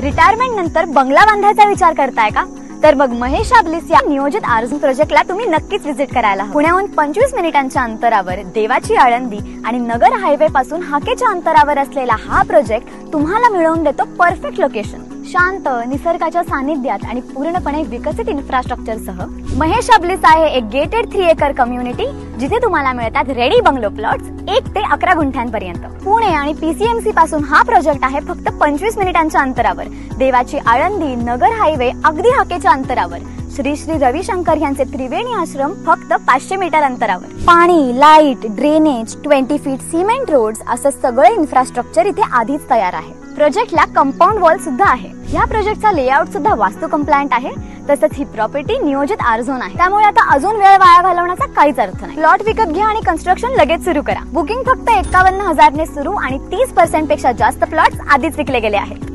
Retirement नंतर बंगला बांधायचा विचार करताय का? तर मग महेश आबलीस या नियोजित आर्जून प्रोजेक्टला तुम्ही नक्कीच व्हिजिट करायला हवं. पुण्याहून 25 मिनिटांच्या अंतरावर देवाची आळंदी आणि नगर हायवे पासून हाकेच्या अंतरावर असलेला हा प्रोजेक्ट तुम्हाला मिळवून देतो परफेक्ट लोकेशन, शांत निसर्गाच्या सानिध्यात आणि पूर्णपणे विकसित इन्फ्रास्ट्रक्चर सह. महेश आबलीस आहे एक गेटेड 3 एकर कम्युनिटी जिथे तुम्हाला मिळतात रेडी बंगलो प्लॉट्स 1 ते 11 गुंठ्यांपर्यंत. पुणे आणि पीसीएमसी पासून हा प्रोजेक्ट आहे फक्त 25 मिनिटांच्या अंतरावर. देवाची आळंदी नगर हायवे अगदी हाकेच्या अंतरावर. श्री श्री रविशंकर यांचे त्रिवेणी आश्रम फक्त 500 मीटर अंतरावर. पाणी, light, drainage, 20 feet cement roads असं सगळं इन्फ्रास्ट्रक्चर इथे आधीच तयार आहे. प्रोजेक्टला कंपाऊंड वॉल सुद्धा आहे. या प्रोजेक्टचा लेआउट सुद्धा वास्तू कंप्लायंट आहे. तसंच ही प्रॉपर्टी नियोजित आर्झोन आहे, त्यामुळे आता अजून वेळ वाया घालवण्याचा काहीच अर्थ नाही. प्लॉट विकत घ्या आणि कन्स्ट्रक्शन लगेच सुरू करा. बुकिंग फक्त 51,000 ने सुरू आणि 30% पेक्षा जास्त प्लॉट्स आधीच विकले गेले आहेत.